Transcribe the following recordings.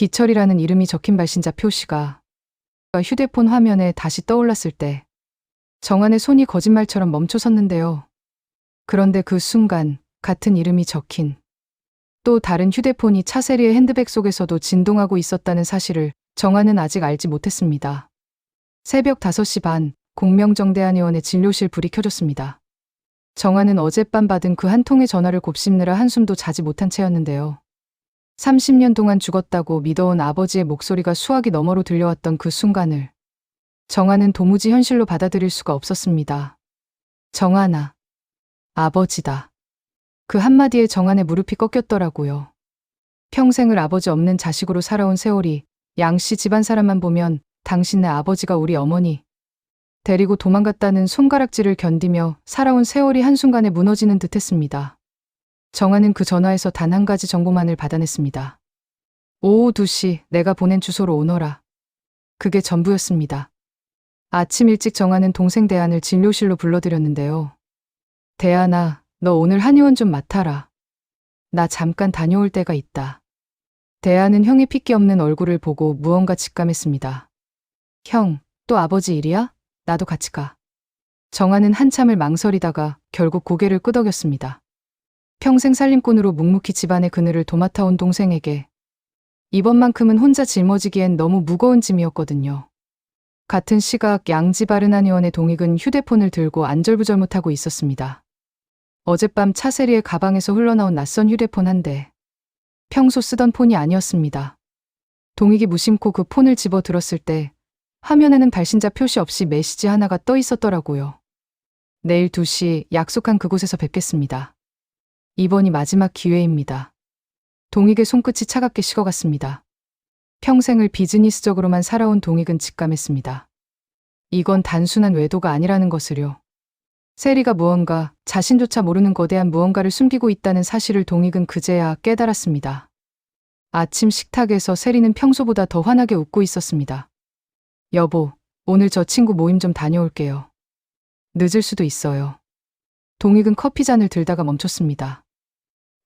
기철이라는 이름이 적힌 발신자 표시가 휴대폰 화면에 다시 떠올랐을 때 정한의 손이 거짓말처럼 멈춰섰는데요. 그런데 그 순간 같은 이름이 적힌 또 다른 휴대폰이 차세리의 핸드백 속에서도 진동하고 있었다는 사실을 정한은 아직 알지 못했습니다. 새벽 5시 반, 공명정대한 의원의 진료실 불이 켜졌습니다. 정한은 어젯밤 받은 그 한 통의 전화를 곱씹느라 한숨도 자지 못한 채였는데요. 30년 동안 죽었다고 믿어온 아버지의 목소리가 수화기 너머로 들려왔던 그 순간을 정한은 도무지 현실로 받아들일 수가 없었습니다. 정한아, 아버지다. 그 한마디에 정한의 무릎이 꺾였더라고요. 평생을 아버지 없는 자식으로 살아온 세월이 양씨 집안 사람만 보면 당신네 아버지가 우리 어머니 데리고 도망갔다는 손가락질을 견디며 살아온 세월이 한순간에 무너지는 듯했습니다. 정한은 그 전화에서 단 한 가지 정보만을 받아냈습니다. 오후 2시 내가 보낸 주소로 오너라. 그게 전부였습니다. 아침 일찍 정한은 동생 대한을 진료실로 불러들였는데요. 대한아, 너 오늘 한의원 좀 맡아라. 나 잠깐 다녀올 때가 있다. 대한은 형의 핏기 없는 얼굴을 보고 무언가 직감했습니다. 형, 또 아버지 일이야? 나도 같이 가. 정한은 한참을 망설이다가 결국 고개를 끄덕였습니다. 평생 살림꾼으로 묵묵히 집안의 그늘을 도맡아온 동생에게 이번만큼은 혼자 짊어지기엔 너무 무거운 짐이었거든요. 같은 시각 양집 아르난 의원의 동익은 휴대폰을 들고 안절부절못하고 있었습니다. 어젯밤 차세리의 가방에서 흘러나온 낯선 휴대폰 한 대. 평소 쓰던 폰이 아니었습니다. 동익이 무심코 그 폰을 집어 들었을 때 화면에는 발신자 표시 없이 메시지 하나가 떠 있었더라고요. 내일 2시 약속한 그곳에서 뵙겠습니다. 이번이 마지막 기회입니다. 동익의 손끝이 차갑게 식어갔습니다. 평생을 비즈니스적으로만 살아온 동익은 직감했습니다. 이건 단순한 외도가 아니라는 것을요. 세리가 무언가, 자신조차 모르는 거대한 무언가를 숨기고 있다는 사실을 동익은 그제야 깨달았습니다. 아침 식탁에서 세리는 평소보다 더 환하게 웃고 있었습니다. 여보, 오늘 저 친구 모임 좀 다녀올게요. 늦을 수도 있어요. 동익은 커피잔을 들다가 멈췄습니다.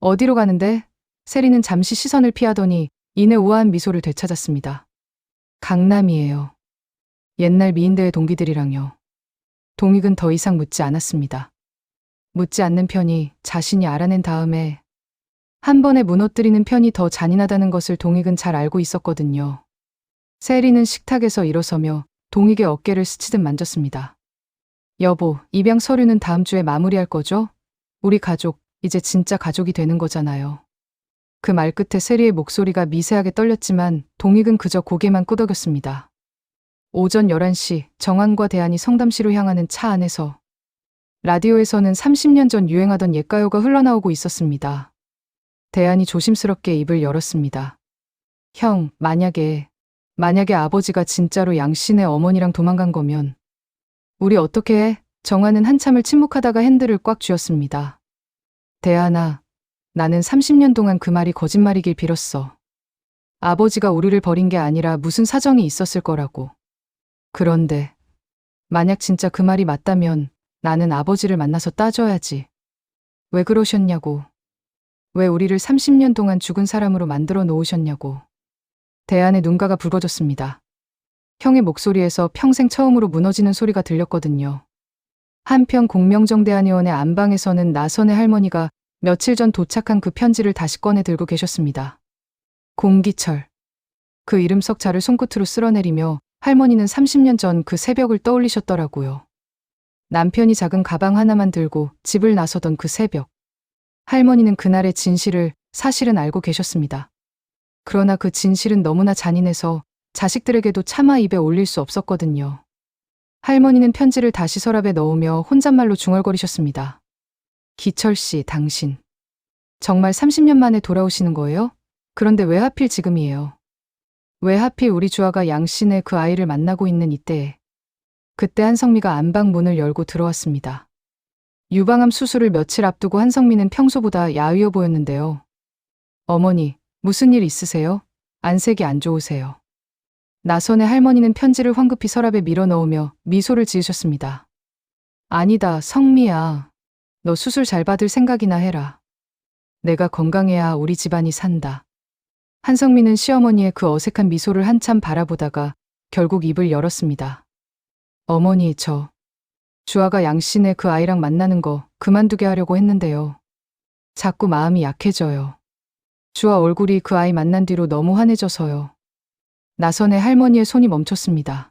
어디로 가는데? 세리는 잠시 시선을 피하더니 이내 우아한 미소를 되찾았습니다. 강남이에요. 옛날 미인대회 동기들이랑요. 동익은 더 이상 묻지 않았습니다. 묻지 않는 편이 자신이 알아낸 다음에 한 번에 무너뜨리는 편이 더 잔인하다는 것을 동익은 잘 알고 있었거든요. 세리는 식탁에서 일어서며 동익의 어깨를 스치듯 만졌습니다. 여보, 입양 서류는 다음 주에 마무리할 거죠? 우리 가족, 이제 진짜 가족이 되는 거잖아요. 그 말 끝에 세리의 목소리가 미세하게 떨렸지만 동익은 그저 고개만 끄덕였습니다. 오전 11시 정한과 대한이 성담시로 향하는 차 안에서 라디오에서는 30년 전 유행하던 옛가요가 흘러나오고 있었습니다. 대한이 조심스럽게 입을 열었습니다. 형, 만약에 아버지가 진짜로 양씨네 어머니랑 도망간 거면 우리 어떻게 해? 정한은 한참을 침묵하다가 핸들을 꽉 쥐었습니다. 대한아, 나는 30년 동안 그 말이 거짓말이길 빌었어. 아버지가 우리를 버린 게 아니라 무슨 사정이 있었을 거라고. 그런데 만약 진짜 그 말이 맞다면 나는 아버지를 만나서 따져야지. 왜 그러셨냐고. 왜 우리를 30년 동안 죽은 사람으로 만들어 놓으셨냐고. 대한의 눈가가 붉어졌습니다. 형의 목소리에서 평생 처음으로 무너지는 소리가 들렸거든요. 한편 공명정대한 의원의 안방에서는 나선의 할머니가 며칠 전 도착한 그 편지를 다시 꺼내 들고 계셨습니다. 공기철. 그 이름 석 자를 손끝으로 쓸어내리며 할머니는 30년 전 그 새벽을 떠올리셨더라고요. 남편이 작은 가방 하나만 들고 집을 나서던 그 새벽. 할머니는 그날의 진실을 사실은 알고 계셨습니다. 그러나 그 진실은 너무나 잔인해서 자식들에게도 차마 입에 올릴 수 없었거든요. 할머니는 편지를 다시 서랍에 넣으며 혼잣말로 중얼거리셨습니다. 기철 씨, 당신. 정말 30년 만에 돌아오시는 거예요? 그런데 왜 하필 지금이에요? 왜 하필 우리 주아가 양씨네 그 아이를 만나고 있는 이때에. 그때 한성미가 안방 문을 열고 들어왔습니다. 유방암 수술을 며칠 앞두고 한성미는 평소보다 야위어 보였는데요. 어머니, 무슨 일 있으세요? 안색이 안 좋으세요. 나선의 할머니는 편지를 황급히 서랍에 밀어넣으며 미소를 지으셨습니다. 아니다, 성미야. 너 수술 잘 받을 생각이나 해라. 내가 건강해야 우리 집안이 산다. 한성민은 시어머니의 그 어색한 미소를 한참 바라보다가 결국 입을 열었습니다. 어머니, 주아가 양씨네 그 아이랑 만나는 거 그만두게 하려고 했는데요. 자꾸 마음이 약해져요. 주아 얼굴이 그 아이 만난 뒤로 너무 환해져서요. 나선의 할머니의 손이 멈췄습니다.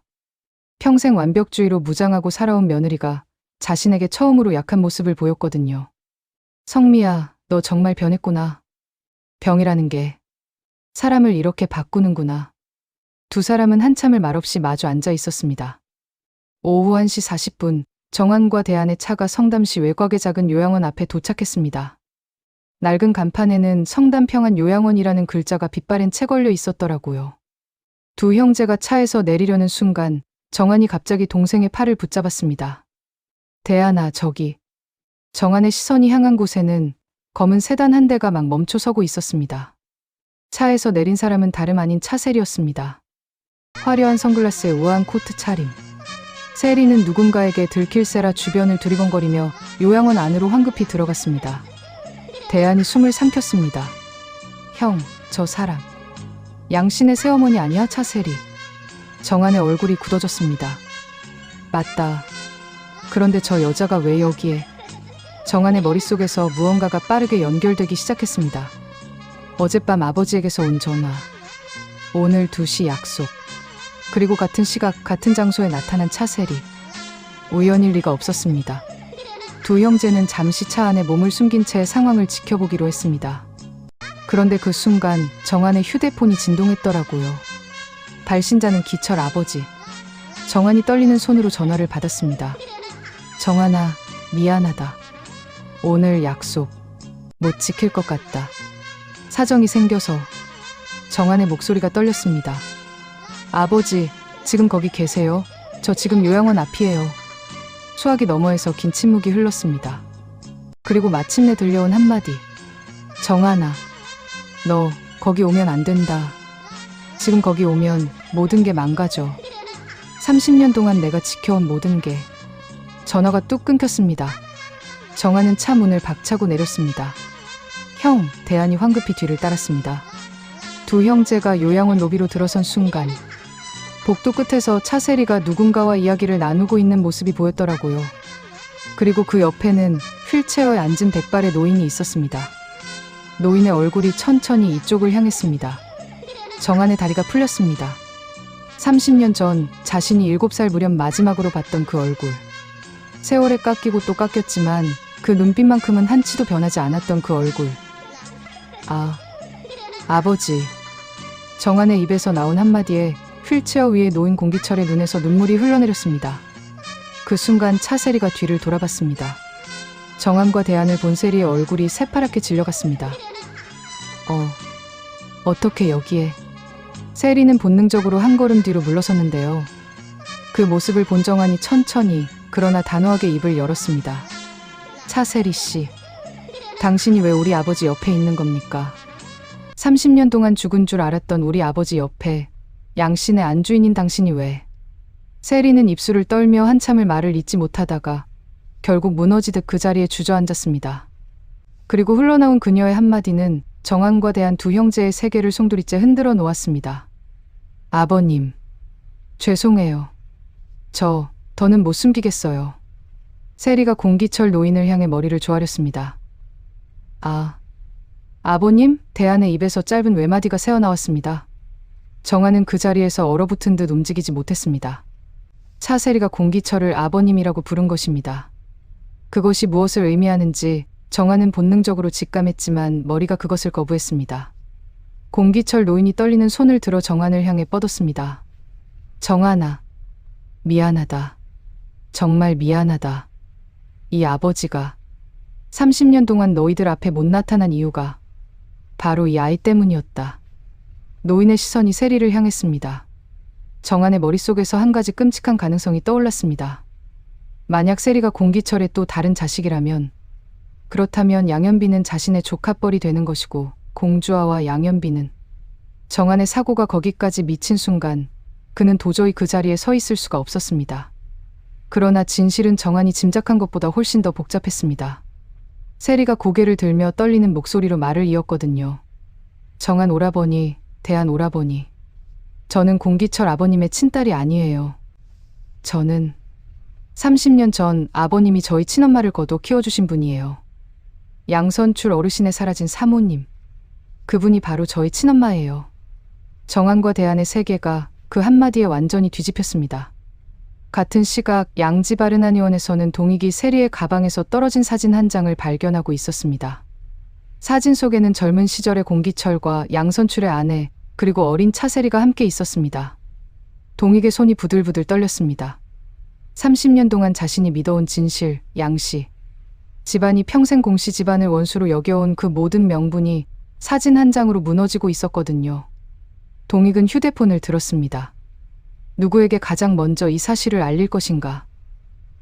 평생 완벽주의로 무장하고 살아온 며느리가 자신에게 처음으로 약한 모습을 보였거든요. 성미야, 너 정말 변했구나. 병이라는 게 사람을 이렇게 바꾸는구나. 두 사람은 한참을 말없이 마주 앉아 있었습니다. 오후 1시 40분, 정환과 대안의 차가 성담시 외곽의 작은 요양원 앞에 도착했습니다. 낡은 간판에는 성담평안 요양원이라는 글자가 빛바랜 채 걸려 있었더라고요. 두 형제가 차에서 내리려는 순간 정환이 갑자기 동생의 팔을 붙잡았습니다. 대안아, 저기. 정환의 시선이 향한 곳에는 검은 세단 한 대가 막 멈춰 서고 있었습니다. 차에서 내린 사람은 다름 아닌 차세리였습니다. 화려한 선글라스에 우아한 코트 차림. 세리는 누군가에게 들킬세라 주변을 두리번거리며 요양원 안으로 황급히 들어갔습니다. 대안이 숨을 삼켰습니다. 형, 저 사람. 양씨네 새어머니 아니야, 차세리. 정환의 얼굴이 굳어졌습니다. 맞다. 그런데 저 여자가 왜 여기에? 정환의 머릿속에서 무언가가 빠르게 연결되기 시작했습니다. 어젯밤 아버지에게서 온 전화. 오늘 2시 약속. 그리고 같은 시각 같은 장소에 나타난 차세리. 우연일 리가 없었습니다. 두 형제는 잠시 차 안에 몸을 숨긴 채 상황을 지켜보기로 했습니다. 그런데 그 순간 정환의 휴대폰이 진동했더라고요. 발신자는 기철 아버지. 정환이 떨리는 손으로 전화를 받았습니다. 정환아, 미안하다. 오늘 약속 못 지킬 것 같다. 사정이 생겨서. 정환의 목소리가 떨렸습니다. 아버지, 지금 거기 계세요? 저 지금 요양원 앞이에요. 수화기 너머에서 긴 침묵이 흘렀습니다. 그리고 마침내 들려온 한마디. 정환아, 너 거기 오면 안 된다. 지금 거기 오면 모든 게 망가져. 30년 동안 내가 지켜온 모든 게. 전화가 뚝 끊겼습니다. 정환은 차 문을 박차고 내렸습니다. 형, 대안이 황급히 뒤를 따랐습니다. 두 형제가 요양원 로비로 들어선 순간 복도 끝에서 차세리가 누군가와 이야기를 나누고 있는 모습이 보였더라고요. 그리고 그 옆에는 휠체어에 앉은 백발의 노인이 있었습니다. 노인의 얼굴이 천천히 이쪽을 향했습니다. 정환의 다리가 풀렸습니다. 30년 전 자신이 7살 무렵 마지막으로 봤던 그 얼굴. 세월에 깎이고 또 깎였지만 그 눈빛만큼은 한치도 변하지 않았던 그 얼굴. 아, 아버지. 정환의 입에서 나온 한마디에 휠체어 위에 놓인 공기철의 눈에서 눈물이 흘러내렸습니다. 그 순간 차세리가 뒤를 돌아봤습니다. 정환과 대안을 본 세리의 얼굴이 새파랗게 질려갔습니다. 어떻게 여기에? 세리는 본능적으로 한 걸음 뒤로 물러섰는데요. 그 모습을 본 정환이 천천히 그러나 단호하게 입을 열었습니다. 차세리 씨, 당신이 왜 우리 아버지 옆에 있는 겁니까? 30년 동안 죽은 줄 알았던 우리 아버지 옆에 양신의 안주인인 당신이 왜? 세리는 입술을 떨며 한참을 말을 잇지 못하다가 결국 무너지듯 그 자리에 주저앉았습니다. 그리고 흘러나온 그녀의 한마디는 정환과 대한 두 형제의 세계를 송두리째 흔들어 놓았습니다. 아버님, 죄송해요. 더는 못 숨기겠어요. 세리가 공기철 노인을 향해 머리를 조아렸습니다. 아버님? 대안의 입에서 짧은 외마디가 새어나왔습니다. 정환은 그 자리에서 얼어붙은 듯 움직이지 못했습니다. 차세리가 공기철을 아버님이라고 부른 것입니다. 그것이 무엇을 의미하는지 정환은 본능적으로 직감했지만 머리가 그것을 거부했습니다. 공기철 노인이 떨리는 손을 들어 정환을 향해 뻗었습니다. 정환아, 미안하다. 정말 미안하다. 이 아버지가 30년 동안 너희들 앞에 못 나타난 이유가 바로 이 아이 때문이었다. 노인의 시선이 세리를 향했습니다. 정환의 머릿속에서 한 가지 끔찍한 가능성이 떠올랐습니다. 만약 세리가 공기철의 또 다른 자식이라면, 그렇다면 양현비는 자신의 조카뻘이 되는 것이고 공주아와 양현비는. 정환의 사고가 거기까지 미친 순간 그는 도저히 그 자리에 서 있을 수가 없었습니다. 그러나 진실은 정환이 짐작한 것보다 훨씬 더 복잡했습니다. 세리가 고개를 들며 떨리는 목소리로 말을 이었거든요. 정환 오라버니, 대한 오라버니. 저는 공기철 아버님의 친딸이 아니에요. 저는 30년 전 아버님이 저희 친엄마를 거둬 키워주신 분이에요. 양선출 어르신의 사라진 사모님. 그분이 바로 저희 친엄마예요. 정한과 대안의 세계가 그 한마디에 완전히 뒤집혔습니다. 같은 시각 양지 바르나니원에서는 동익이 세리의 가방에서 떨어진 사진 한 장을 발견하고 있었습니다. 사진 속에는 젊은 시절의 공기철과 양선출의 아내 그리고 어린 차세리가 함께 있었습니다. 동익의 손이 부들부들 떨렸습니다. 30년 동안 자신이 믿어온 진실, 양씨. 집안이 평생 공씨 집안을 원수로 여겨온 그 모든 명분이 사진 한 장으로 무너지고 있었거든요. 동익은 휴대폰을 들었습니다. 누구에게 가장 먼저 이 사실을 알릴 것인가?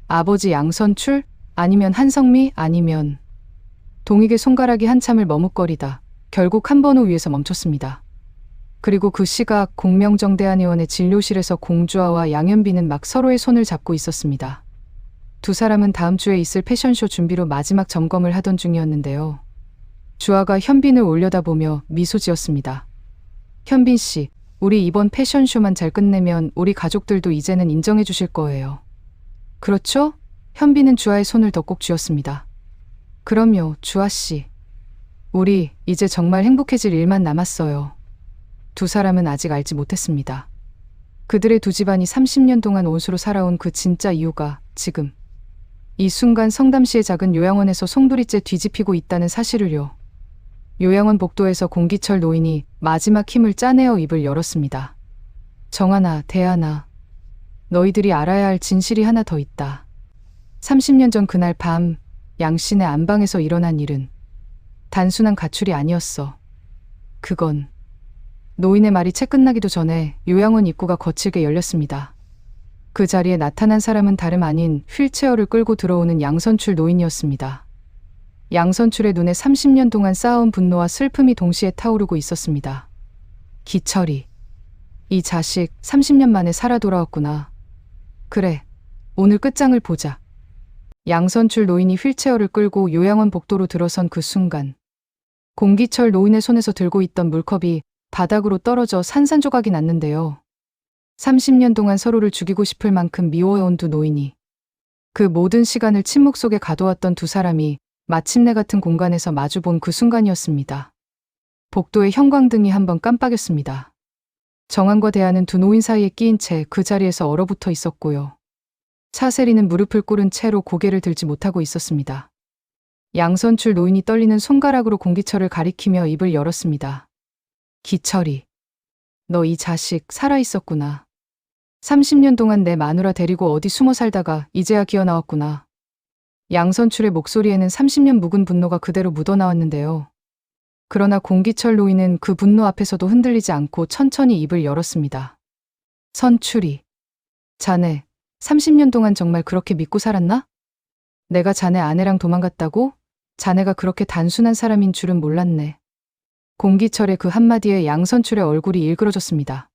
아버지 양선출? 아니면 한성미? 아니면... 동익의 손가락이 한참을 머뭇거리다 결국 한 번호 위에서 멈췄습니다. 그리고 그 시각 공명정대한의원의 진료실에서 공주아와 양현빈은 막 서로의 손을 잡고 있었습니다. 두 사람은 다음 주에 있을 패션쇼 준비로 마지막 점검을 하던 중이었는데요. 주아가 현빈을 올려다보며 미소 지었습니다. 현빈 씨, 우리 이번 패션쇼만 잘 끝내면 우리 가족들도 이제는 인정해 주실 거예요. 그렇죠? 현빈은 주아의 손을 더 꼭 쥐었습니다. 그럼요, 주아 씨. 우리 이제 정말 행복해질 일만 남았어요. 두 사람은 아직 알지 못했습니다. 그들의 두 집안이 30년 동안 온수로 살아온 그 진짜 이유가 지금 이 순간 성담시의 작은 요양원에서 송두리째 뒤집히고 있다는 사실을요. 요양원 복도에서 공기철 노인이 마지막 힘을 짜내어 입을 열었습니다. 정하나, 대하나, 너희들이 알아야 할 진실이 하나 더 있다. 30년 전 그날 밤 양씨네 안방에서 일어난 일은 단순한 가출이 아니었어. 그건 노인의 말이 채 끝나기도 전에 요양원 입구가 거칠게 열렸습니다. 그 자리에 나타난 사람은 다름 아닌 휠체어를 끌고 들어오는 양선출 노인이었습니다. 양선출의 눈에 30년 동안 쌓아온 분노와 슬픔이 동시에 타오르고 있었습니다. 기철이, 이 자식 30년 만에 살아 돌아왔구나. 그래, 오늘 끝장을 보자. 양선출 노인이 휠체어를 끌고 요양원 복도로 들어선 그 순간 공기철 노인의 손에서 들고 있던 물컵이 바닥으로 떨어져 산산조각이 났는데요. 30년 동안 서로를 죽이고 싶을 만큼 미워해온 두 노인이, 그 모든 시간을 침묵 속에 가둬왔던 두 사람이 마침내 같은 공간에서 마주본 그 순간이었습니다. 복도의 형광등이 한번 깜빡였습니다. 정한과 대하는 두 노인 사이에 끼인 채 그 자리에서 얼어붙어 있었고요. 차세리는 무릎을 꿇은 채로 고개를 들지 못하고 있었습니다. 양선출 노인이 떨리는 손가락으로 공기철을 가리키며 입을 열었습니다. 기철이, 너 이 자식 살아있었구나. 30년 동안 내 마누라 데리고 어디 숨어 살다가 이제야 기어나왔구나. 양선출의 목소리에는 30년 묵은 분노가 그대로 묻어나왔는데요. 그러나 공기철 노인은 그 분노 앞에서도 흔들리지 않고 천천히 입을 열었습니다. 선출이, 자네 30년 동안 정말 그렇게 믿고 살았나? 내가 자네 아내랑 도망갔다고? 자네가 그렇게 단순한 사람인 줄은 몰랐네. 공기철의 그 한마디에 양선출의 얼굴이 일그러졌습니다.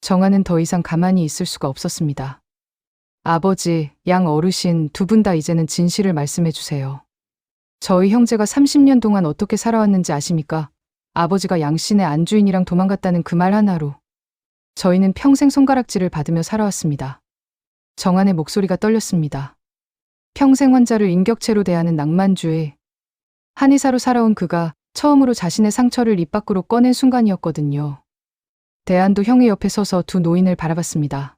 정하는 더 이상 가만히 있을 수가 없었습니다. 아버지, 양 어르신 두 분 다 이제는 진실을 말씀해 주세요. 저희 형제가 30년 동안 어떻게 살아왔는지 아십니까? 아버지가 양씨네 안주인이랑 도망갔다는 그 말 하나로 저희는 평생 손가락질을 받으며 살아왔습니다. 정한의 목소리가 떨렸습니다. 평생 환자를 인격체로 대하는 낭만주의. 한의사로 살아온 그가 처음으로 자신의 상처를 입 밖으로 꺼낸 순간이었거든요. 대안도 형의 옆에 서서 두 노인을 바라봤습니다.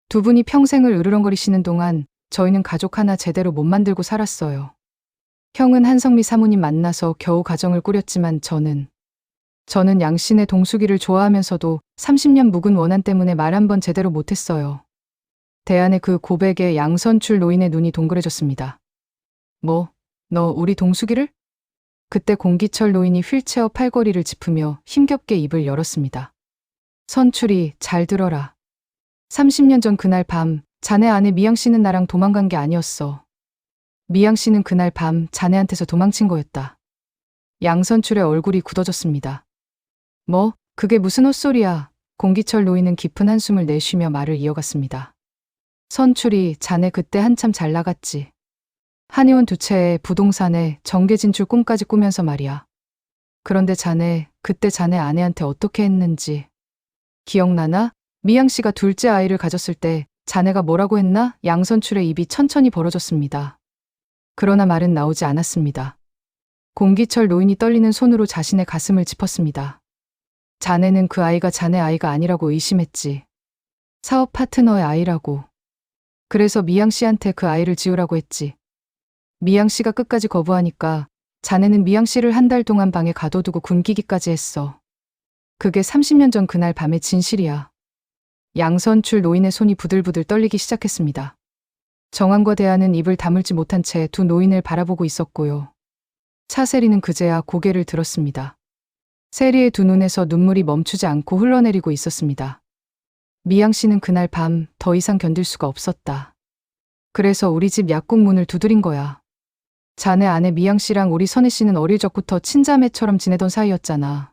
두 분이 평생을 으르렁거리시는 동안 저희는 가족 하나 제대로 못 만들고 살았어요. 형은 한성미 사모님 만나서 겨우 가정을 꾸렸지만 저는 양씨네 동숙이를 좋아하면서도 30년 묵은 원한 때문에 말 한 번 제대로 못했어요. 대안의 그 고백에 양선출 노인의 눈이 동그래졌습니다. 뭐, 너 우리 동숙이를? 그때 공기철 노인이 휠체어 팔걸이를 짚으며 힘겹게 입을 열었습니다. 선출이, 잘 들어라. 30년 전 그날 밤 자네 아내 미양 씨는 나랑 도망간 게 아니었어. 미양 씨는 그날 밤 자네한테서 도망친 거였다. 양선출의 얼굴이 굳어졌습니다. 뭐, 그게 무슨 헛소리야. 공기철 노인은 깊은 한숨을 내쉬며 말을 이어갔습니다. 선출이, 자네 그때 한참 잘 나갔지. 한의원 두 채에 부동산에 정계 진출 꿈까지 꾸면서 말이야. 그런데 그때 자네 아내한테 어떻게 했는지 기억나나? 미양 씨가 둘째 아이를 가졌을 때 자네가 뭐라고 했나? 양선출의 입이 천천히 벌어졌습니다. 그러나 말은 나오지 않았습니다. 공기철 노인이 떨리는 손으로 자신의 가슴을 짚었습니다. 자네는 그 아이가 자네 아이가 아니라고 의심했지. 사업 파트너의 아이라고. 그래서 미양 씨한테 그 아이를 지우라고 했지. 미양 씨가 끝까지 거부하니까 자네는 미양 씨를 한 달 동안 방에 가둬두고 굶기기까지 했어. 그게 30년 전 그날 밤의 진실이야. 양선출 노인의 손이 부들부들 떨리기 시작했습니다. 정황과 대하는 입을 다물지 못한 채 두 노인을 바라보고 있었고요. 차세리는 그제야 고개를 들었습니다. 세리의 두 눈에서 눈물이 멈추지 않고 흘러내리고 있었습니다. 미양 씨는 그날 밤 더 이상 견딜 수가 없었다. 그래서 우리 집 약국 문을 두드린 거야. 자네 아내 미양 씨랑 우리 선혜 씨는 어릴 적부터 친자매처럼 지내던 사이였잖아.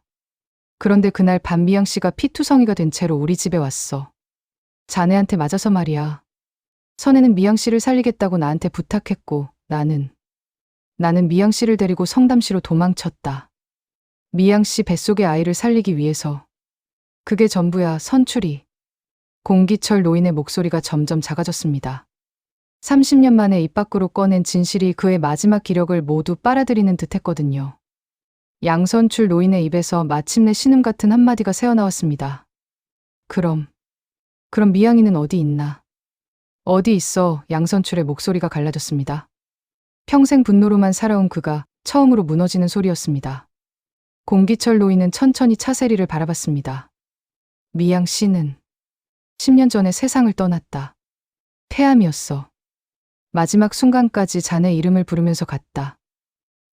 그런데 그날 밤 미양 씨가 피투성이가 된 채로 우리 집에 왔어. 자네한테 맞아서 말이야. 선혜는 미양 씨를 살리겠다고 나한테 부탁했고 나는 미양 씨를 데리고 성담시로 도망쳤다. 미양 씨 뱃속의 아이를 살리기 위해서. 그게 전부야, 선출이. 공기철 노인의 목소리가 점점 작아졌습니다. 30년 만에 입 밖으로 꺼낸 진실이 그의 마지막 기력을 모두 빨아들이는 듯했거든요. 양선출 노인의 입에서 마침내 신음 같은 한마디가 새어나왔습니다. 그럼 미양이는 어디 있나? 어디 있어? 양선출의 목소리가 갈라졌습니다. 평생 분노로만 살아온 그가 처음으로 무너지는 소리였습니다. 공기철 노인은 천천히 차세리를 바라봤습니다. 미양 씨는 10년 전에 세상을 떠났다. 폐암이었어. 마지막 순간까지 자네 이름을 부르면서 갔다.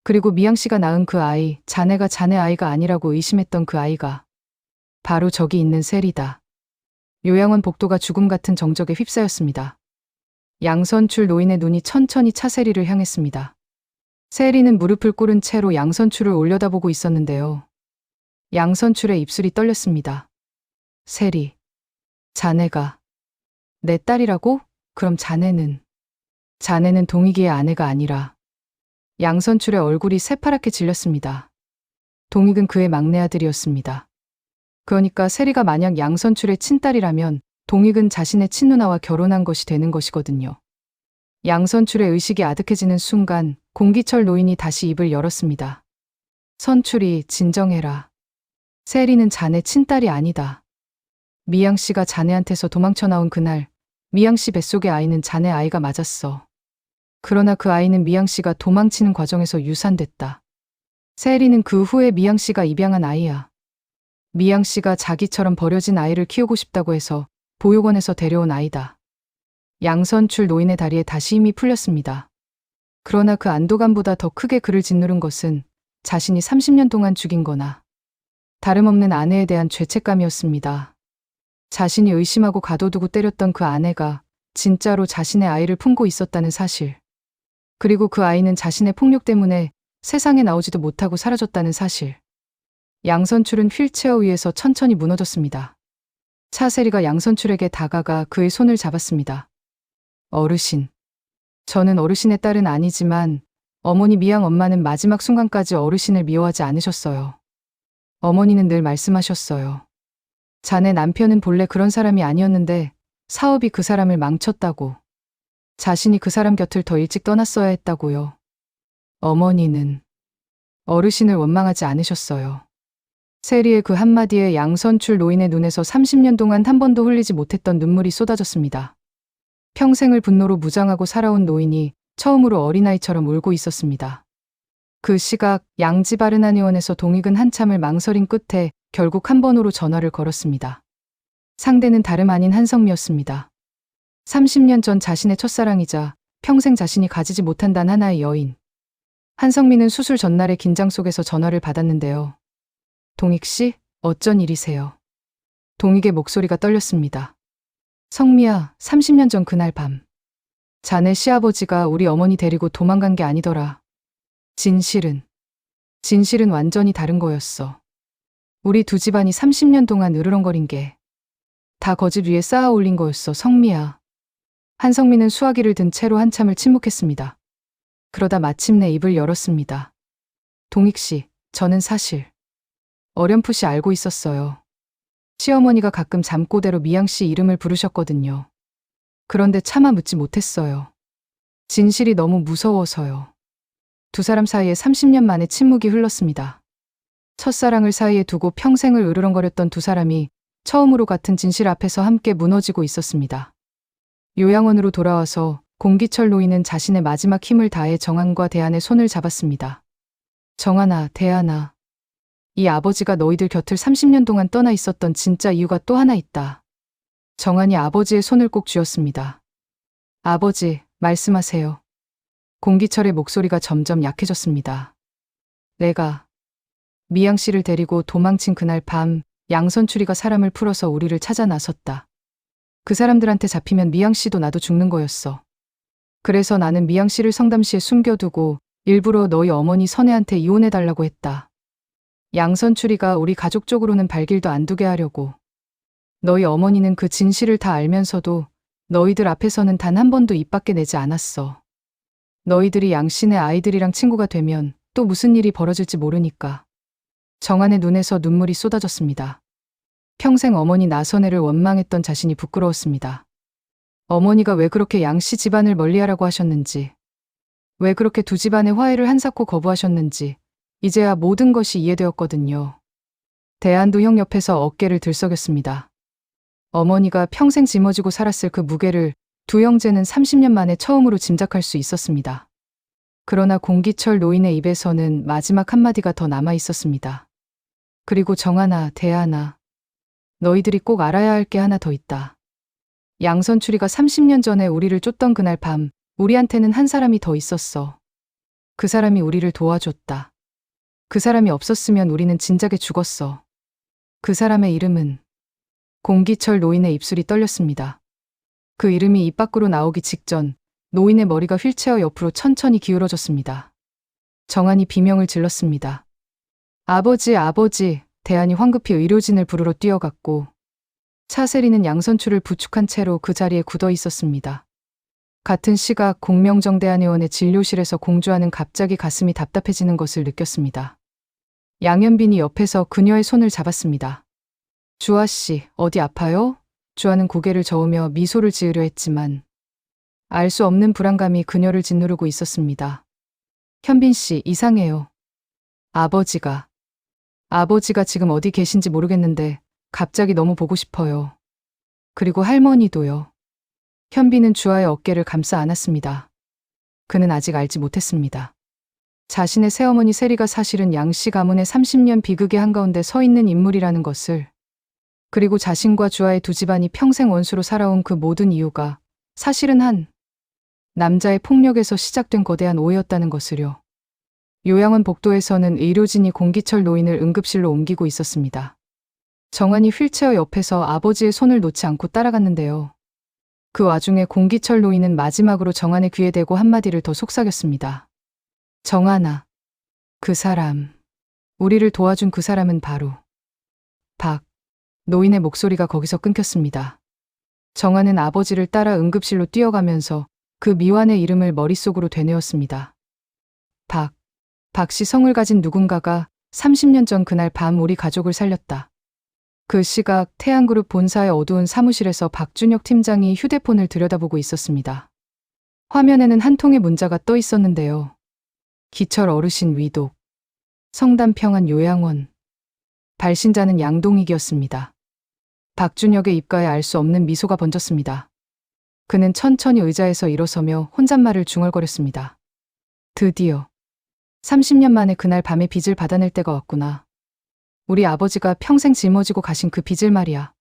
그리고 미양 씨가 낳은 그 아이, 자네가 자네 아이가 아니라고 의심했던 그 아이가 바로 저기 있는 셀이다. 요양원 복도가 죽음 같은 정적에 휩싸였습니다. 양선출 노인의 눈이 천천히 차세리를 향했습니다. 세리는 무릎을 꿇은 채로 양선출을 올려다보고 있었는데요. 양선출의 입술이 떨렸습니다. 세리, 자네가 내 딸이라고? 그럼 자네는 동익이의 아내가 아니라. 양선출의 얼굴이 새파랗게 질렸습니다. 동익은 그의 막내 아들이었습니다. 그러니까 세리가 만약 양선출의 친딸이라면 동익은 자신의 친누나와 결혼한 것이 되는 것이거든요. 양선출의 의식이 아득해지는 순간 공기철 노인이 다시 입을 열었습니다. 선출이 진정해라. 세리는 자네 친딸이 아니다. 미양 씨가 자네한테서 도망쳐 나온 그날 미양 씨 뱃속의 아이는 자네 아이가 맞았어. 그러나 그 아이는 미양 씨가 도망치는 과정에서 유산됐다. 세리는 그 후에 미양 씨가 입양한 아이야. 미양 씨가 자기처럼 버려진 아이를 키우고 싶다고 해서 보육원에서 데려온 아이다. 양선출 노인의 다리에 다시 힘이 풀렸습니다. 그러나 그 안도감보다 더 크게 그를 짓누른 것은 자신이 30년 동안 죽인 거나 다름없는 아내에 대한 죄책감이었습니다. 자신이 의심하고 가둬두고 때렸던 그 아내가 진짜로 자신의 아이를 품고 있었다는 사실. 그리고 그 아이는 자신의 폭력 때문에 세상에 나오지도 못하고 사라졌다는 사실. 양선출은 휠체어 위에서 천천히 무너졌습니다. 차세리가 양선출에게 다가가 그의 손을 잡았습니다. 어르신. 저는 어르신의 딸은 아니지만 어머니 미양 엄마는 마지막 순간까지 어르신을 미워하지 않으셨어요. 어머니는 늘 말씀하셨어요. 자네 남편은 본래 그런 사람이 아니었는데 사업이 그 사람을 망쳤다고. 자신이 그 사람 곁을 더 일찍 떠났어야 했다고요. 어머니는 어르신을 원망하지 않으셨어요. 세리의 그 한마디에 양선출 노인의 눈에서 30년 동안 한 번도 흘리지 못했던 눈물이 쏟아졌습니다. 평생을 분노로 무장하고 살아온 노인이 처음으로 어린아이처럼 울고 있었습니다. 그 시각 양집 아르나니원에서 동익은 한참을 망설인 끝에 결국 한 번으로 전화를 걸었습니다. 상대는 다름 아닌 한성미였습니다. 30년 전 자신의 첫사랑이자 평생 자신이 가지지 못한 단 하나의 여인. 한성미는 수술 전날의 긴장 속에서 전화를 받았는데요. 동익 씨, 어쩐 일이세요? 동익의 목소리가 떨렸습니다. 성미야, 30년 전 그날 밤. 자네 시아버지가 우리 어머니 데리고 도망간 게 아니더라. 진실은 완전히 다른 거였어. 우리 두 집안이 30년 동안 으르렁거린 게 다 거짓 위에 쌓아 올린 거였어, 성미야. 한성미는 수화기를 든 채로 한참을 침묵했습니다. 그러다 마침내 입을 열었습니다. 동익 씨, 저는 사실 어렴풋이 알고 있었어요. 시어머니가 가끔 잠꼬대로 미양 씨 이름을 부르셨거든요. 그런데 차마 묻지 못했어요. 진실이 너무 무서워서요. 두 사람 사이에 30년 만에 침묵이 흘렀습니다. 첫사랑을 사이에 두고 평생을 으르렁거렸던 두 사람이 처음으로 같은 진실 앞에서 함께 무너지고 있었습니다. 요양원으로 돌아와서 공기철 노인은 자신의 마지막 힘을 다해 정한과 대안의 손을 잡았습니다. 정한아, 대안아. 이 아버지가 너희들 곁을 30년 동안 떠나 있었던 진짜 이유가 또 하나 있다. 정한이 아버지의 손을 꼭 쥐었습니다. 아버지, 말씀하세요. 공기철의 목소리가 점점 약해졌습니다. 내가 미양 씨를 데리고 도망친 그날 밤 양선추리가 사람을 풀어서 우리를 찾아 나섰다. 그 사람들한테 잡히면 미양 씨도 나도 죽는 거였어. 그래서 나는 미양 씨를 성담시에 숨겨두고 일부러 너희 어머니 선혜한테 이혼해달라고 했다. 양선추리가 우리 가족 쪽으로는 발길도 안 두게 하려고. 너희 어머니는 그 진실을 다 알면서도 너희들 앞에서는 단 한 번도 입 밖에 내지 않았어. 너희들이 양씨네 아이들이랑 친구가 되면 또 무슨 일이 벌어질지 모르니까. 정한의 눈에서 눈물이 쏟아졌습니다. 평생 어머니 나선혜를 원망했던 자신이 부끄러웠습니다. 어머니가 왜 그렇게 양씨 집안을 멀리하라고 하셨는지, 왜 그렇게 두 집안의 화해를 한사코 거부하셨는지 이제야 모든 것이 이해되었거든요. 대안도 형 옆에서 어깨를 들썩였습니다. 어머니가 평생 짊어지고 살았을 그 무게를 두 형제는 30년 만에 처음으로 짐작할 수 있었습니다. 그러나 공기철 노인의 입에서는 마지막 한마디가 더 남아 있었습니다. 그리고 정하나, 대하나, 너희들이 꼭 알아야 할 게 하나 더 있다. 양선추리가 30년 전에 우리를 쫓던 그날 밤, 우리한테는 한 사람이 더 있었어. 그 사람이 우리를 도와줬다. 그 사람이 없었으면 우리는 진작에 죽었어. 그 사람의 이름은... 공기철 노인의 입술이 떨렸습니다. 그 이름이 입 밖으로 나오기 직전 노인의 머리가 휠체어 옆으로 천천히 기울어졌습니다. 정한이 비명을 질렀습니다. 아버지, 아버지. 대안이 황급히 의료진을 부르러 뛰어갔고 차세리는 양선추를 부축한 채로 그 자리에 굳어 있었습니다. 같은 시각 공명정 대안의원의 진료실에서 공주하는 갑자기 가슴이 답답해지는 것을 느꼈습니다. 양현빈이 옆에서 그녀의 손을 잡았습니다. 주아씨, 어디 아파요? 주아는 고개를 저으며 미소를 지으려 했지만 알 수 없는 불안감이 그녀를 짓누르고 있었습니다. 현빈씨, 이상해요. 아버지가 지금 어디 계신지 모르겠는데 갑자기 너무 보고 싶어요. 그리고 할머니도요. 현빈은 주아의 어깨를 감싸 안았습니다. 그는 아직 알지 못했습니다. 자신의 새어머니 세리가 사실은 양씨 가문의 30년 비극의 한가운데 서 있는 인물이라는 것을, 그리고 자신과 주아의 두 집안이 평생 원수로 살아온 그 모든 이유가 사실은 한 남자의 폭력에서 시작된 거대한 오해였다는 것을요. 요양원 복도에서는 의료진이 공기철 노인을 응급실로 옮기고 있었습니다. 정한이 휠체어 옆에서 아버지의 손을 놓지 않고 따라갔는데요. 그 와중에 공기철 노인은 마지막으로 정한의 귀에 대고 한마디를 더 속삭였습니다. 정한아, 그 사람, 우리를 도와준 그 사람은 바로 노인의 목소리가 거기서 끊겼습니다. 정한은 아버지를 따라 응급실로 뛰어가면서 그 미완의 이름을 머릿속으로 되뇌었습니다. 박씨 성을 가진 누군가가 30년 전 그날 밤 우리 가족을 살렸다. 그 시각 태양그룹 본사의 어두운 사무실에서 박준혁 팀장이 휴대폰을 들여다보고 있었습니다. 화면에는 한 통의 문자가 떠 있었는데요. 기철 어르신 위독. 성담 평안 요양원. 발신자는 양동익이었습니다. 박준혁의 입가에 알 수 없는 미소가 번졌습니다. 그는 천천히 의자에서 일어서며 혼잣말을 중얼거렸습니다. 드디어 30년 만에 그날 밤에 빚을 받아낼 때가 왔구나. 우리 아버지가 평생 짊어지고 가신 그 빚을 말이야.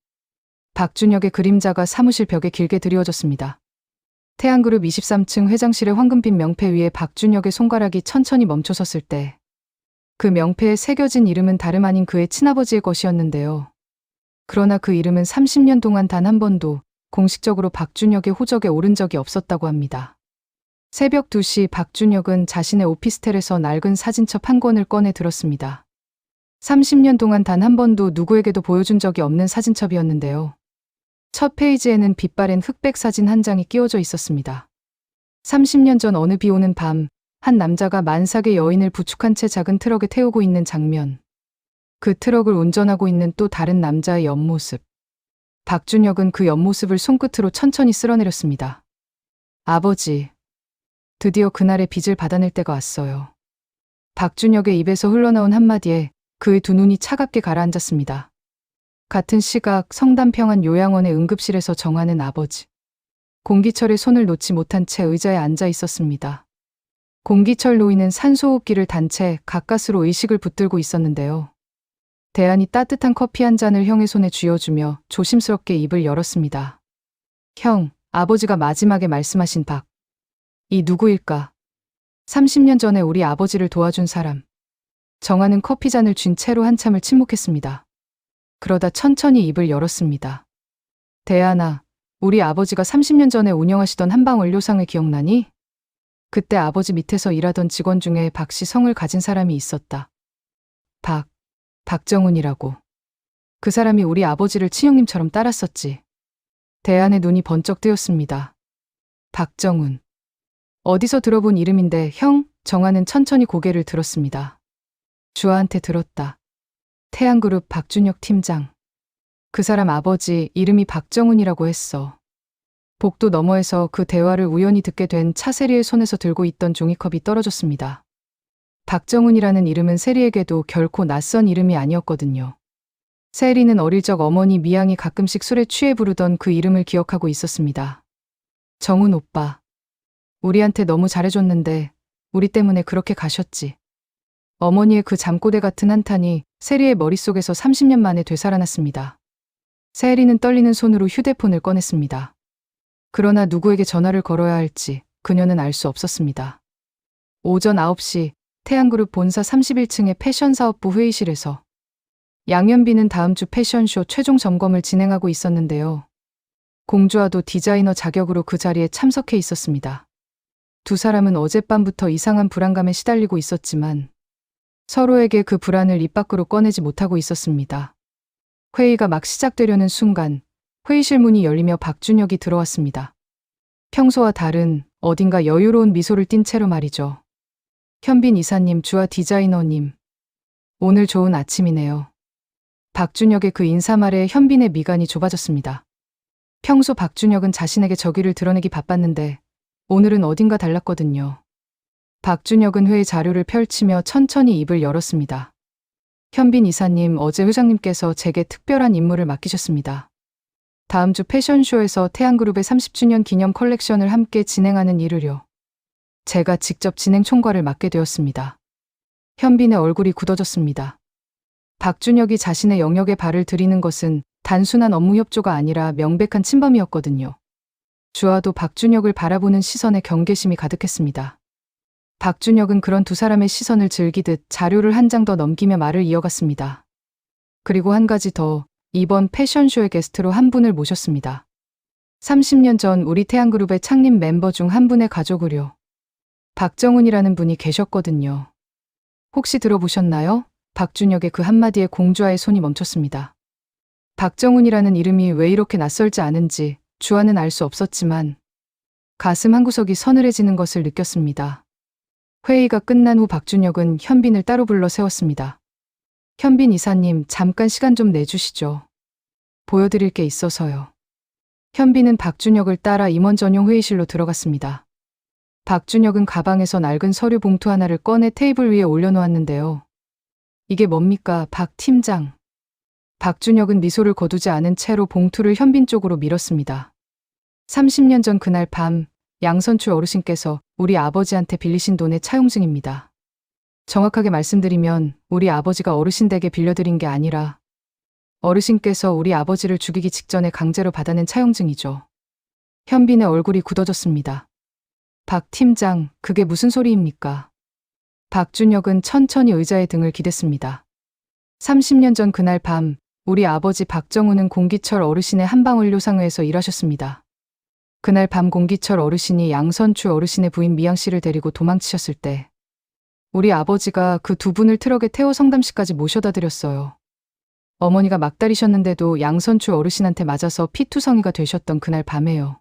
박준혁의 그림자가 사무실 벽에 길게 드리워졌습니다. 태양그룹 23층 회장실의 황금빛 명패 위에 박준혁의 손가락이 천천히 멈춰섰을 때 그 명패에 새겨진 이름은 다름 아닌 그의 친아버지의 것이었는데요. 그러나 그 이름은 30년 동안 단 한 번도 공식적으로 박준혁의 호적에 오른 적이 없었다고 합니다. 새벽 2시 박준혁은 자신의 오피스텔에서 낡은 사진첩 한 권을 꺼내 들었습니다. 30년 동안 단 한 번도 누구에게도 보여준 적이 없는 사진첩이었는데요. 첫 페이지에는 빛바랜 흑백 사진 한 장이 끼워져 있었습니다. 30년 전 어느 비 오는 밤, 한 남자가 만삭의 여인을 부축한 채 작은 트럭에 태우고 있는 장면. 그 트럭을 운전하고 있는 또 다른 남자의 옆모습. 박준혁은 그 옆모습을 손끝으로 천천히 쓸어내렸습니다. 아버지. 드디어 그날의 빚을 받아낼 때가 왔어요. 박준혁의 입에서 흘러나온 한마디에 그의 두 눈이 차갑게 가라앉았습니다. 같은 시각 성담평안 요양원의 응급실에서 정하는 아버지. 공기철의 손을 놓지 못한 채 의자에 앉아 있었습니다. 공기철 노인은 산소호흡기를 단 채 가까스로 의식을 붙들고 있었는데요. 대안이 따뜻한 커피 한 잔을 형의 손에 쥐어주며 조심스럽게 입을 열었습니다. 형, 아버지가 마지막에 말씀하신 이 누구일까? 30년 전에 우리 아버지를 도와준 사람. 정하는 커피잔을 쥔 채로 한참을 침묵했습니다. 그러다 천천히 입을 열었습니다. 대안아, 우리 아버지가 30년 전에 운영하시던 한방원료상을 기억나니? 그때 아버지 밑에서 일하던 직원 중에 박씨 성을 가진 사람이 있었다. 박정훈이라고. 그 사람이 우리 아버지를 친형님처럼 따랐었지. 대안의 눈이 번쩍 뜨였습니다. 박정훈. 어디서 들어본 이름인데 형? 정하는 천천히 고개를 들었습니다. 주아한테 들었다. 태양그룹 박준혁 팀장. 그 사람 아버지 이름이 박정훈이라고 했어. 복도 너머에서 그 대화를 우연히 듣게 된 차세리의 손에서 들고 있던 종이컵이 떨어졌습니다. 박정훈이라는 이름은 세리에게도 결코 낯선 이름이 아니었거든요. 세리는 어릴 적 어머니 미양이 가끔씩 술에 취해 부르던 그 이름을 기억하고 있었습니다. 정훈 오빠. 우리한테 너무 잘해줬는데 우리 때문에 그렇게 가셨지. 어머니의 그 잠꼬대 같은 한탄이 세리의 머릿속에서 30년 만에 되살아났습니다. 세리는 떨리는 손으로 휴대폰을 꺼냈습니다. 그러나 누구에게 전화를 걸어야 할지 그녀는 알 수 없었습니다. 오전 9시 태양그룹 본사 31층의 패션사업부 회의실에서 양현빈은 다음 주 패션쇼 최종 점검을 진행하고 있었는데요. 공주아도 디자이너 자격으로 그 자리에 참석해 있었습니다. 두 사람은 어젯밤부터 이상한 불안감에 시달리고 있었지만 서로에게 그 불안을 입 밖으로 꺼내지 못하고 있었습니다. 회의가 막 시작되려는 순간 회의실 문이 열리며 박준혁이 들어왔습니다. 평소와 다른 어딘가 여유로운 미소를 띤 채로 말이죠. 현빈 이사님, 주아 디자이너님. 오늘 좋은 아침이네요. 박준혁의 그 인사말에 현빈의 미간이 좁아졌습니다. 평소 박준혁은 자신에게 저기를 드러내기 바빴는데 오늘은 어딘가 달랐거든요. 박준혁은 회의 자료를 펼치며 천천히 입을 열었습니다. 현빈 이사님, 어제 회장님께서 제게 특별한 임무를 맡기셨습니다. 다음 주 패션쇼에서 태양그룹의 30주년 기념 컬렉션을 함께 진행하는 일을요. 제가 직접 진행 총괄을 맡게 되었습니다. 현빈의 얼굴이 굳어졌습니다. 박준혁이 자신의 영역에 발을 들이는 것은 단순한 업무 협조가 아니라 명백한 침범이었거든요. 주아도 박준혁을 바라보는 시선에 경계심이 가득했습니다. 박준혁은 그런 두 사람의 시선을 즐기듯 자료를 한 장 더 넘기며 말을 이어갔습니다. 그리고 한 가지 더, 이번 패션쇼의 게스트로 한 분을 모셨습니다. 30년 전 우리 태양그룹의 창립 멤버 중 한 분의 가족을요. 박정훈이라는 분이 계셨거든요. 혹시 들어보셨나요? 박준혁의 그 한마디에 공주아의 손이 멈췄습니다. 박정훈이라는 이름이 왜 이렇게 낯설지 않은지 주아는 알 수 없었지만 가슴 한구석이 서늘해지는 것을 느꼈습니다. 회의가 끝난 후 박준혁은 현빈을 따로 불러 세웠습니다. 현빈 이사님, 잠깐 시간 좀 내주시죠. 보여드릴 게 있어서요. 현빈은 박준혁을 따라 임원 전용 회의실로 들어갔습니다. 박준혁은 가방에서 낡은 서류 봉투 하나를 꺼내 테이블 위에 올려놓았는데요. 이게 뭡니까, 박 팀장? 박준혁은 미소를 거두지 않은 채로 봉투를 현빈 쪽으로 밀었습니다. 30년 전 그날 밤 양선출 어르신께서 우리 아버지한테 빌리신 돈의 차용증입니다. 정확하게 말씀드리면 우리 아버지가 어르신 댁에 빌려드린 게 아니라 어르신께서 우리 아버지를 죽이기 직전에 강제로 받아낸 차용증이죠. 현빈의 얼굴이 굳어졌습니다. 박 팀장, 그게 무슨 소리입니까? 박준혁은 천천히 의자에 등을 기댔습니다. 30년 전 그날 밤 우리 아버지 박정훈은 공기철 어르신의 한방원료상회에서 일하셨습니다. 그날 밤 공기철 어르신이 양선출 어르신의 부인 미양 씨를 데리고 도망치셨을 때 우리 아버지가 그 두 분을 트럭에 태워 성담시까지 모셔다 드렸어요. 어머니가 막다리셨는데도 양선출 어르신한테 맞아서 피투성이가 되셨던 그날 밤에요.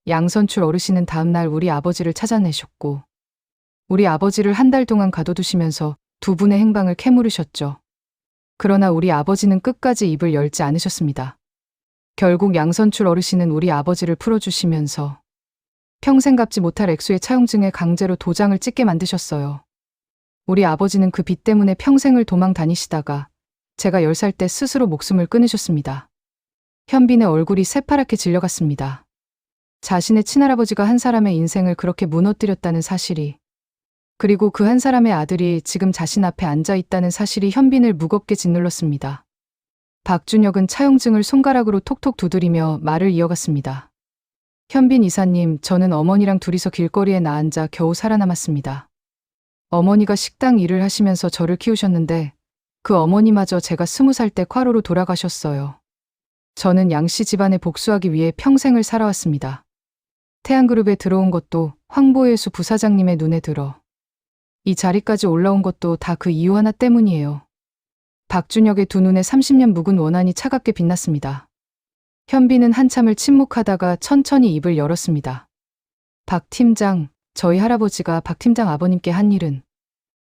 양선출 어르신은 다음 날 우리 아버지를 찾아내셨고 우리 아버지를 한 달 동안 가둬두시면서 두 분의 행방을 캐물으셨죠. 그러나 우리 아버지는 끝까지 입을 열지 않으셨습니다. 결국 양선출 어르신은 우리 아버지를 풀어주시면서 평생 갚지 못할 액수의 차용증에 강제로 도장을 찍게 만드셨어요. 우리 아버지는 그 빚 때문에 평생을 도망 다니시다가 제가 10살 때 스스로 목숨을 끊으셨습니다. 현빈의 얼굴이 새파랗게 질려갔습니다. 자신의 친할아버지가 한 사람의 인생을 그렇게 무너뜨렸다는 사실이, 그리고 그 한 사람의 아들이 지금 자신 앞에 앉아 있다는 사실이 현빈을 무겁게 짓눌렀습니다. 박준혁은 차용증을 손가락으로 톡톡 두드리며 말을 이어갔습니다. 현빈 이사님, 저는 어머니랑 둘이서 길거리에 나앉아 겨우 살아남았습니다. 어머니가 식당 일을 하시면서 저를 키우셨는데 그 어머니마저 제가 20살 때 과로로 돌아가셨어요. 저는 양씨 집안에 복수하기 위해 평생을 살아왔습니다. 태양그룹에 들어온 것도 황보예수 부사장님의 눈에 들어 이 자리까지 올라온 것도 다 그 이유 하나 때문이에요. 박준혁의 두 눈에 30년 묵은 원한이 차갑게 빛났습니다. 현빈은 한참을 침묵하다가 천천히 입을 열었습니다. 박 팀장, 저희 할아버지가 박 팀장 아버님께 한 일은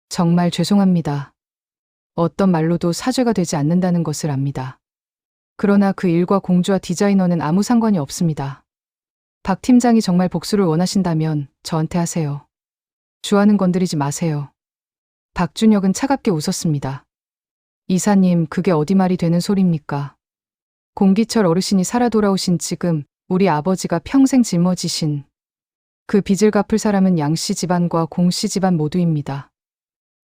정말 죄송합니다. 어떤 말로도 사죄가 되지 않는다는 것을 압니다. 그러나 그 일과 공주와 디자이너는 아무 상관이 없습니다. 박 팀장이 정말 복수를 원하신다면 저한테 하세요. 주아는 건드리지 마세요. 박준혁은 차갑게 웃었습니다. 이사님, 그게 어디 말이 되는 소리입니까? 공기철 어르신이 살아 돌아오신 지금 우리 아버지가 평생 짊어지신 그 빚을 갚을 사람은 양씨 집안과 공씨 집안 모두입니다.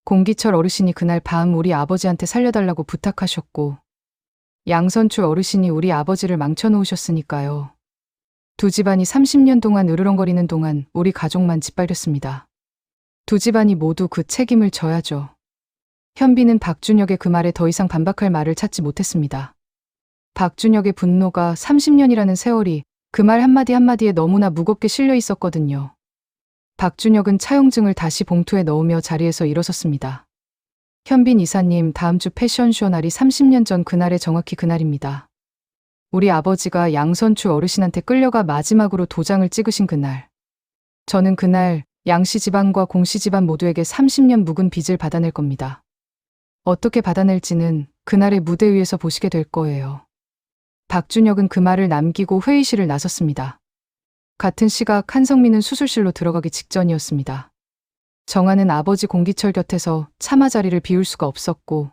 공기철 어르신이 그날 밤 우리 아버지한테 살려달라고 부탁하셨고 양선출 어르신이 우리 아버지를 망쳐놓으셨으니까요. 두 집안이 30년 동안 으르렁거리는 동안 우리 가족만 짓밟렸습니다. 두 집안이 모두 그 책임을 져야죠. 현빈은 박준혁의 그 말에 더 이상 반박할 말을 찾지 못했습니다. 박준혁의 분노가 30년이라는 세월이 그 말 한마디 한마디에 너무나 무겁게 실려 있었거든요. 박준혁은 차용증을 다시 봉투에 넣으며 자리에서 일어섰습니다. 현빈 이사님, 다음 주 패션쇼 날이 30년 전 그날의 정확히 그날입니다. 우리 아버지가 양선출 어르신한테 끌려가 마지막으로 도장을 찍으신 그날. 저는 그날 양씨 집안과 공씨 집안 모두에게 30년 묵은 빚을 받아낼 겁니다. 어떻게 받아낼지는 그날의 무대 위에서 보시게 될 거예요. 박준혁은 그 말을 남기고 회의실을 나섰습니다. 같은 시각 한성민은 수술실로 들어가기 직전이었습니다. 정아는 아버지 공기철 곁에서 차마 자리를 비울 수가 없었고,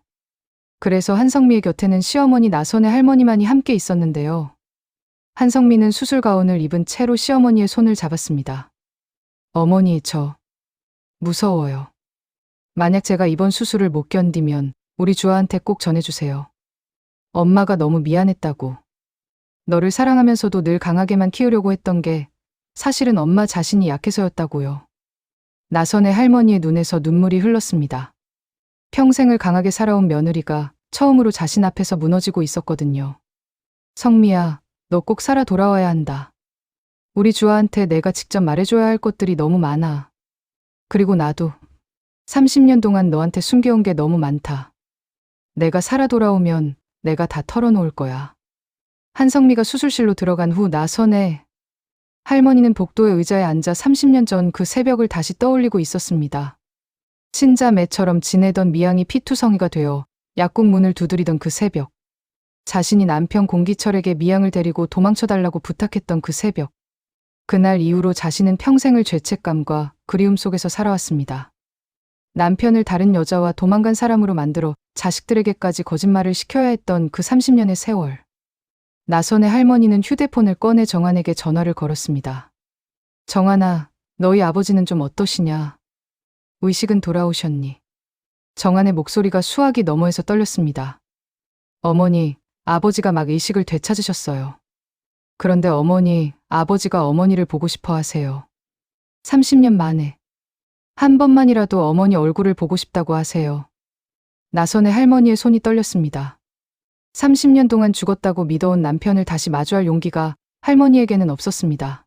그래서 한성미의 곁에는 시어머니 나선의 할머니만이 함께 있었는데요. 한성미는 수술 가운을 입은 채로 시어머니의 손을 잡았습니다. 어머니, 저 무서워요. 만약 제가 이번 수술을 못 견디면 우리 주아한테 꼭 전해주세요. 엄마가 너무 미안했다고. 너를 사랑하면서도 늘 강하게만 키우려고 했던 게 사실은 엄마 자신이 약해서였다고요. 나선의 할머니의 눈에서 눈물이 흘렀습니다. 평생을 강하게 살아온 며느리가 처음으로 자신 앞에서 무너지고 있었거든요. 성미야, 너 꼭 살아 돌아와야 한다. 우리 주아한테 내가 직접 말해줘야 할 것들이 너무 많아. 그리고 나도 30년 동안 너한테 숨겨온 게 너무 많다. 내가 살아 돌아오면 내가 다 털어놓을 거야. 한성미가 수술실로 들어간 후 나선의 할머니는 복도의 의자에 앉아 30년 전 그 새벽을 다시 떠올리고 있었습니다. 친자매처럼 지내던 미양이 피투성이가 되어 약국 문을 두드리던 그 새벽. 자신이 남편 공기철에게 미양을 데리고 도망쳐달라고 부탁했던 그 새벽. 그날 이후로 자신은 평생을 죄책감과 그리움 속에서 살아왔습니다. 남편을 다른 여자와 도망간 사람으로 만들어 자식들에게까지 거짓말을 시켜야 했던 그 30년의 세월. 나선의 할머니는 휴대폰을 꺼내 정한에게 전화를 걸었습니다. 정한아, 너희 아버지는 좀 어떠시냐? 의식은 돌아오셨니? 정한의 목소리가 수화기 너머에서 떨렸습니다. 어머니, 아버지가 막 의식을 되찾으셨어요. 그런데 어머니, 아버지가 어머니를 보고 싶어 하세요. 30년 만에. 한 번만이라도 어머니 얼굴을 보고 싶다고 하세요. 나선의 할머니의 손이 떨렸습니다. 30년 동안 죽었다고 믿어온 남편을 다시 마주할 용기가 할머니에게는 없었습니다.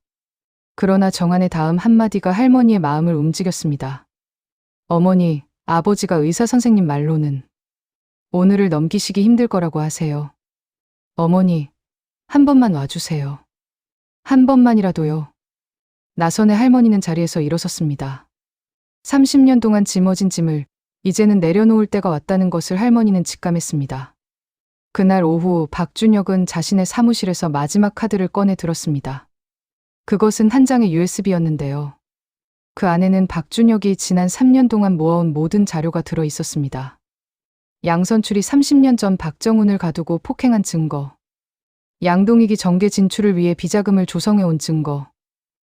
그러나 정한의 다음 한마디가 할머니의 마음을 움직였습니다. 어머니, 아버지가 의사 선생님 말로는 오늘을 넘기시기 힘들 거라고 하세요. 어머니, 한 번만 와주세요. 한 번만이라도요. 나선의 할머니는 자리에서 일어섰습니다. 30년 동안 짊어진 짐을 이제는 내려놓을 때가 왔다는 것을 할머니는 직감했습니다. 그날 오후 박준혁은 자신의 사무실에서 마지막 카드를 꺼내 들었습니다. 그것은 한 장의 USB였는데요. 그 안에는 박준혁이 지난 3년 동안 모아온 모든 자료가 들어 있었습니다. 양선출이 30년 전 박정훈을 가두고 폭행한 증거, 양동익이 정계 진출을 위해 비자금을 조성해온 증거,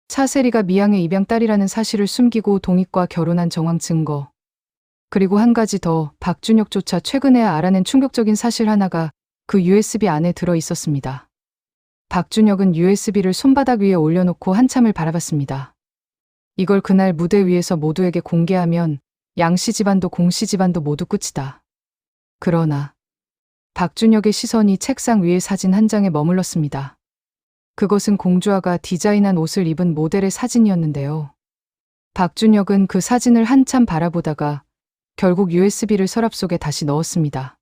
차세리가 미양의 입양 딸이라는 사실을 숨기고 동익과 결혼한 정황 증거, 그리고 한 가지 더, 박준혁조차 최근에야 알아낸 충격적인 사실 하나가 그 USB 안에 들어 있었습니다. 박준혁은 USB를 손바닥 위에 올려놓고 한참을 바라봤습니다. 이걸 그날 무대 위에서 모두에게 공개하면 양씨 집안도 공씨 집안도 모두 끝이다. 그러나 박준혁의 시선이 책상 위의 사진 한 장에 머물렀습니다. 그것은 공주아가 디자인한 옷을 입은 모델의 사진이었는데요. 박준혁은 그 사진을 한참 바라보다가 결국 USB를 서랍 속에 다시 넣었습니다.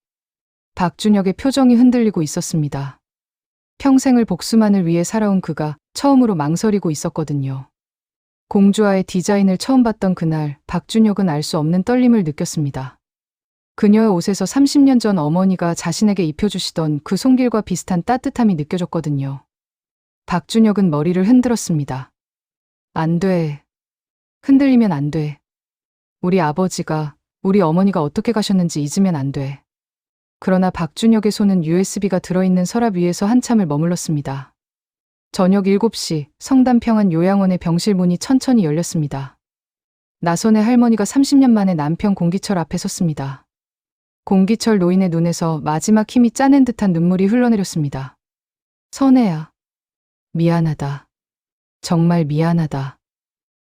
박준혁의 표정이 흔들리고 있었습니다. 평생을 복수만을 위해 살아온 그가 처음으로 망설이고 있었거든요. 공주아의 디자인을 처음 봤던 그날 박준혁은 알 수 없는 떨림을 느꼈습니다. 그녀의 옷에서 30년 전 어머니가 자신에게 입혀주시던 그 손길과 비슷한 따뜻함이 느껴졌거든요. 박준혁은 머리를 흔들었습니다. 안 돼. 흔들리면 안 돼. 우리 아버지가, 우리 어머니가 어떻게 가셨는지 잊으면 안 돼. 그러나 박준혁의 손은 USB가 들어있는 서랍 위에서 한참을 머물렀습니다. 저녁 7시 성담 평안 요양원의 병실 문이 천천히 열렸습니다. 나선의 할머니가 30년 만에 남편 공기철 앞에 섰습니다. 공기철 노인의 눈에서 마지막 힘이 짜낸 듯한 눈물이 흘러내렸습니다. 선혜야. 미안하다. 정말 미안하다.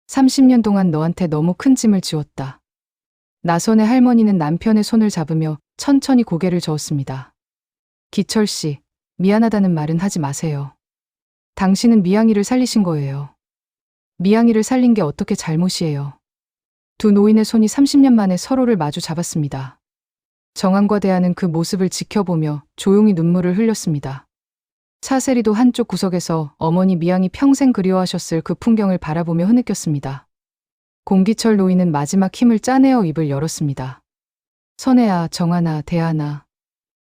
30년 동안 너한테 너무 큰 짐을 지웠다. 나선의 할머니는 남편의 손을 잡으며 천천히 고개를 저었습니다. 기철 씨, 미안하다는 말은 하지 마세요. 당신은 미양이를 살리신 거예요. 미양이를 살린 게 어떻게 잘못이에요. 두 노인의 손이 30년 만에 서로를 마주 잡았습니다. 정한과 대하는 그 모습을 지켜보며 조용히 눈물을 흘렸습니다. 차세리도 한쪽 구석에서 어머니 미양이 평생 그리워하셨을 그 풍경을 바라보며 흐느꼈습니다. 공기철 노인은 마지막 힘을 짜내어 입을 열었습니다. 선혜야, 정한아, 대하나,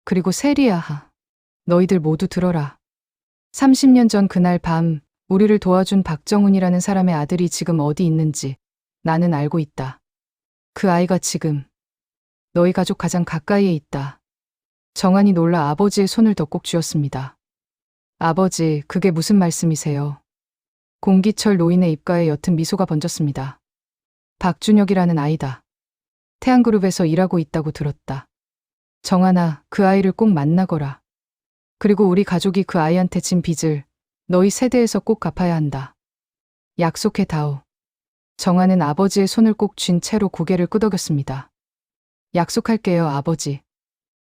그리고 세리야, 너희들 모두 들어라. 30년 전 그날 밤 우리를 도와준 박정훈이라는 사람의 아들이 지금 어디 있는지 나는 알고 있다. 그 아이가 지금 너희 가족 가장 가까이에 있다. 정한이 놀라 아버지의 손을 더 꼭 쥐었습니다. 아버지, 그게 무슨 말씀이세요? 공기철 노인의 입가에 옅은 미소가 번졌습니다. 박준혁이라는 아이다. 태양그룹에서 일하고 있다고 들었다. 정한아, 그 아이를 꼭 만나거라. 그리고 우리 가족이 그 아이한테 진 빚을 너희 세대에서 꼭 갚아야 한다. 약속해 다오. 정한은 아버지의 손을 꼭 쥔 채로 고개를 끄덕였습니다. 약속할게요, 아버지.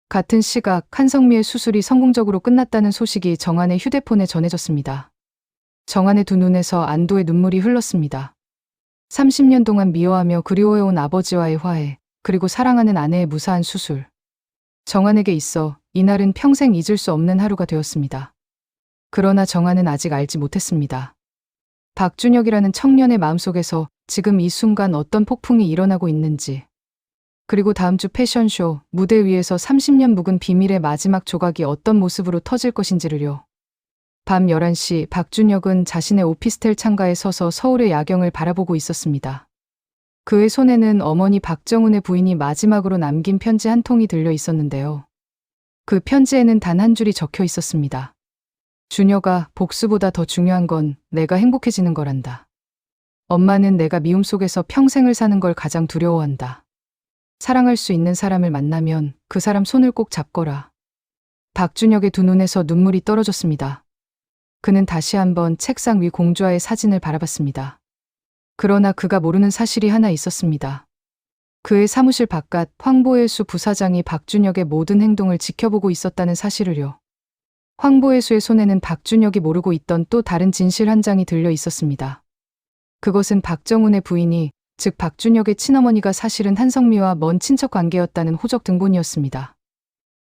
같은 시각 한성미의 수술이 성공적으로 끝났다는 소식이 정한의 휴대폰에 전해졌습니다. 정한의 두 눈에서 안도의 눈물이 흘렀습니다. 30년 동안 미워하며 그리워해온 아버지와의 화해, 그리고 사랑하는 아내의 무사한 수술. 정한에게 있어 이날은 평생 잊을 수 없는 하루가 되었습니다. 그러나 정한은 아직 알지 못했습니다. 박준혁이라는 청년의 마음속에서 지금 이 순간 어떤 폭풍이 일어나고 있는지, 그리고 다음 주 패션쇼 무대 위에서 30년 묵은 비밀의 마지막 조각이 어떤 모습으로 터질 것인지를요. 밤 11시 박준혁은 자신의 오피스텔 창가에 서서 서울의 야경을 바라보고 있었습니다. 그의 손에는 어머니 박정훈의 부인이 마지막으로 남긴 편지 한 통이 들려 있었는데요. 그 편지에는 단 한 줄이 적혀 있었습니다. 준혁아, 복수보다 더 중요한 건 내가 행복해지는 거란다. 엄마는 내가 미움 속에서 평생을 사는 걸 가장 두려워한다. 사랑할 수 있는 사람을 만나면 그 사람 손을 꼭 잡거라. 박준혁의 두 눈에서 눈물이 떨어졌습니다. 그는 다시 한번 책상 위 공주아의 사진을 바라봤습니다. 그러나 그가 모르는 사실이 하나 있었습니다. 그의 사무실 바깥 황보혜수 부사장이 박준혁의 모든 행동을 지켜보고 있었다는 사실을요. 황보혜수의 손에는 박준혁이 모르고 있던 또 다른 진실 한 장이 들려 있었습니다. 그것은 박정훈의 부인이, 즉 박준혁의 친어머니가 사실은 한성미와 먼 친척 관계였다는 호적 등본이었습니다.